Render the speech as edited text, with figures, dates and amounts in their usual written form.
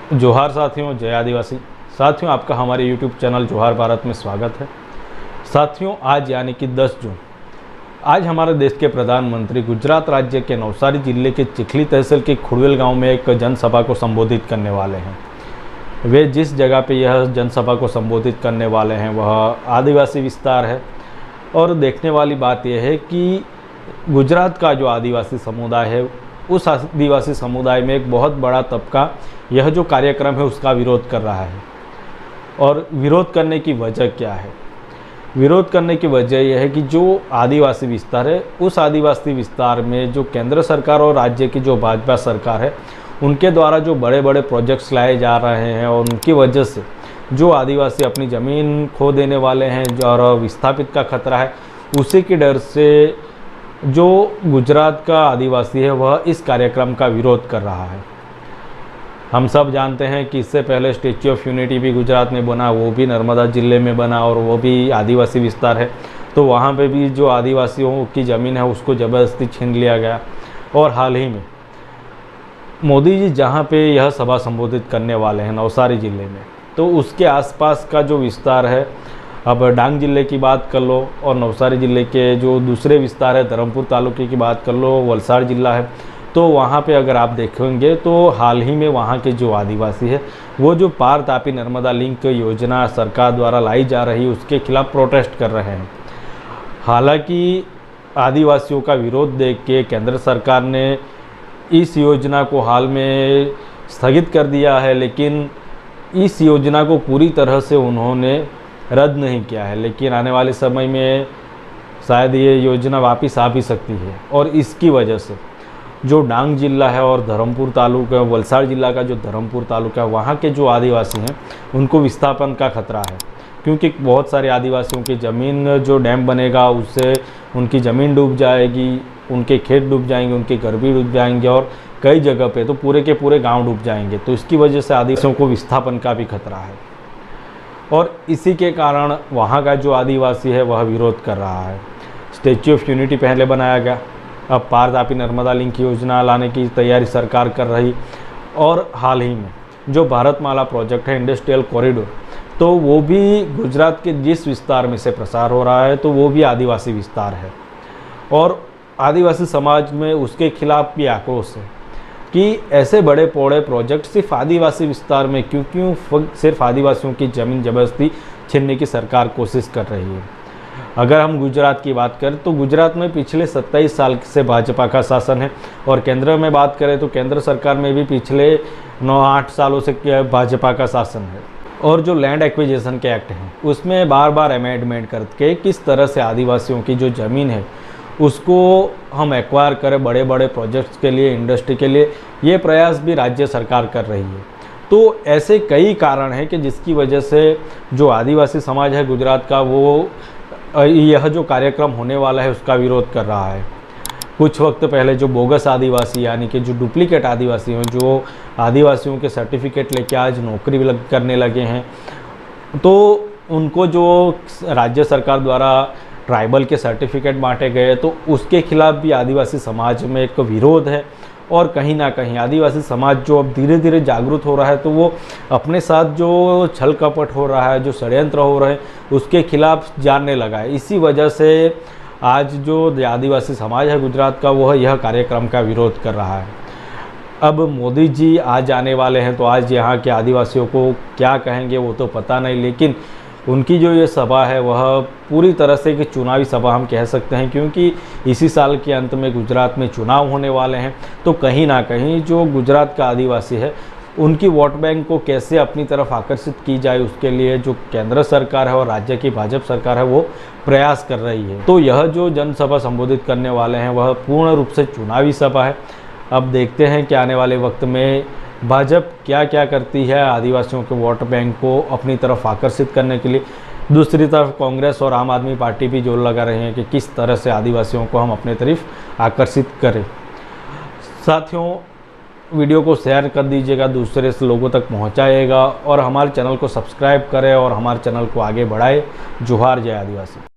जोहार साथियों, जय आदिवासी साथियों, आपका हमारे YouTube चैनल जोहार भारत में स्वागत है। साथियों, आज यानी कि 10 जून आज हमारे देश के प्रधानमंत्री गुजरात राज्य के नवसारी जिले के चिखली तहसील के खुड़वेल गांव में एक जनसभा को संबोधित करने वाले हैं। वे जिस जगह पे यह जनसभा को संबोधित करने वाले हैं वह आदिवासी विस्तार है। और देखने वाली बात यह है कि गुजरात का जो आदिवासी समुदाय है, उस आदिवासी समुदाय में एक बहुत बड़ा तबका यह जो कार्यक्रम है उसका विरोध कर रहा है। और विरोध करने की वजह क्या है? विरोध करने की वजह यह है कि जो आदिवासी विस्तार है, उस आदिवासी विस्तार में जो केंद्र सरकार और राज्य की जो भाजपा सरकार है, उनके द्वारा जो बड़े बड़े प्रोजेक्ट्स लाए जा रहे हैं और उनकी वजह से जो आदिवासी अपनी ज़मीन खो देने वाले हैं और विस्थापित का खतरा है, उसी के डर से जो गुजरात का आदिवासी है वह इस कार्यक्रम का विरोध कर रहा है। हम सब जानते हैं कि इससे पहले स्टैच्यू ऑफ यूनिटी भी गुजरात में बना, वो भी नर्मदा जिले में बना और वो भी आदिवासी विस्तार है। तो वहाँ पे भी जो आदिवासियों की ज़मीन है उसको ज़बरदस्ती छीन लिया गया। और हाल ही में मोदी जी जहाँ पे यह सभा संबोधित करने वाले हैं नवसारी जिले में, तो उसके आसपास का जो विस्तार है, अब डांग जिले की बात कर लो और नवसारी जिले के जो दूसरे विस्तार है धर्मपुर तालुके की बात कर लो, वलसाड़ जिला है, तो वहाँ पे अगर आप देखेंगे तो हाल ही में वहाँ के जो आदिवासी है वो जो पार तापी नर्मदा लिंक योजना सरकार द्वारा लाई जा रही उसके खिलाफ प्रोटेस्ट कर रहे हैं। हालांकि आदिवासियों का विरोध देख के केंद्र सरकार ने इस योजना को हाल में स्थगित कर दिया है, लेकिन इस योजना को पूरी तरह से उन्होंने रद्द नहीं किया है। लेकिन आने वाले समय में शायद ये योजना वापस आ भी सकती है। और इसकी वजह से जो डांग जिला है और धर्मपुर तालुका, वलसाड़ जिला का जो धर्मपुर तालुका है, वहाँ के जो आदिवासी हैं उनको विस्थापन का खतरा है। क्योंकि बहुत सारे आदिवासियों की ज़मीन, जो डैम बनेगा उससे उनकी ज़मीन डूब जाएगी, उनके खेत डूब जाएंगे, उनके घर भी डूब जाएंगे और कई जगह पे तो पूरे के पूरे गांव डूब जाएंगे। तो इसकी वजह से आदिवासियों को विस्थापन का भी खतरा है और इसी के कारण वहाँ का जो आदिवासी है वह विरोध कर रहा है। स्टैच्यू ऑफ यूनिटी पहले बनाया गया, अब पार तापी नर्मदा लिंक योजना लाने की तैयारी सरकार कर रही। और हाल ही में जो भारतमाला प्रोजेक्ट है, इंडस्ट्रियल कॉरिडोर, तो वो भी गुजरात के जिस विस्तार में से प्रसार हो रहा है तो वो भी आदिवासी विस्तार है। और आदिवासी समाज में उसके खिलाफ भी आक्रोश है कि ऐसे बड़े बड़े प्रोजेक्ट सिर्फ आदिवासी विस्तार में क्यों सिर्फ आदिवासियों की ज़मीन ज़बरदस्ती छीनने की सरकार कोशिश कर रही है। अगर हम गुजरात की बात करें तो गुजरात में पिछले 27 साल से भाजपा का शासन है और केंद्र में बात करें तो केंद्र सरकार में भी पिछले 9-8 सालों से भाजपा का शासन है। और जो लैंड एक्विजिशन के एक्ट हैं उसमें बार बार अमेंडमेंट करके किस तरह से आदिवासियों की जो ज़मीन है उसको हम एक्वायर करें बड़े बड़े प्रोजेक्ट्स के लिए, इंडस्ट्री के लिए, ये प्रयास भी राज्य सरकार कर रही है। तो ऐसे कई कारण हैं कि जिसकी वजह से जो आदिवासी समाज है गुजरात का, वो यह जो कार्यक्रम होने वाला है उसका विरोध कर रहा है। कुछ वक्त पहले जो बोगस आदिवासी यानी कि जो डुप्लीकेट आदिवासी हैं, जो आदिवासियों के सर्टिफिकेट लेके आज नौकरी करने लगे हैं, तो उनको जो राज्य सरकार द्वारा ट्राइबल के सर्टिफिकेट बांटे गए, तो उसके खिलाफ भी आदिवासी समाज में एक विरोध है। और कहीं ना कहीं आदिवासी समाज जो अब धीरे धीरे जागरूक हो रहा है, तो वो अपने साथ जो छल कपट हो रहा है, जो षड्यंत्र हो रहे हैं, उसके खिलाफ जानने लगा है। इसी वजह से आज जो आदिवासी समाज है गुजरात का, वह यह कार्यक्रम का विरोध कर रहा है। अब मोदी जी आज आने वाले हैं, तो आज यहाँ के आदिवासियों को क्या कहेंगे वो तो पता नहीं, लेकिन उनकी जो ये सभा है वह पूरी तरह से एक चुनावी सभा हम कह सकते हैं, क्योंकि इसी साल के अंत में गुजरात में चुनाव होने वाले हैं। तो कहीं ना कहीं जो गुजरात का आदिवासी है उनकी वोट बैंक को कैसे अपनी तरफ आकर्षित की जाए, उसके लिए जो केंद्र सरकार है और राज्य की भाजपा सरकार है वो प्रयास कर रही है। तो यह जो जनसभा संबोधित करने वाले हैं वह पूर्ण रूप से चुनावी सभा है। अब देखते हैं कि आने वाले वक्त में भाजपा क्या क्या करती है आदिवासियों के वोट बैंक को अपनी तरफ आकर्षित करने के लिए। दूसरी तरफ कांग्रेस और आम आदमी पार्टी भी जोर लगा रहे हैं कि किस तरह से आदिवासियों को हम अपने तरफ आकर्षित करें। साथियों, वीडियो को शेयर कर दीजिएगा, दूसरे लोगों तक पहुंचाइएगा और हमारे चैनल को सब्सक्राइब करें और हमारे चैनल को आगे बढ़ाएं। जोहार, जय आदिवासी।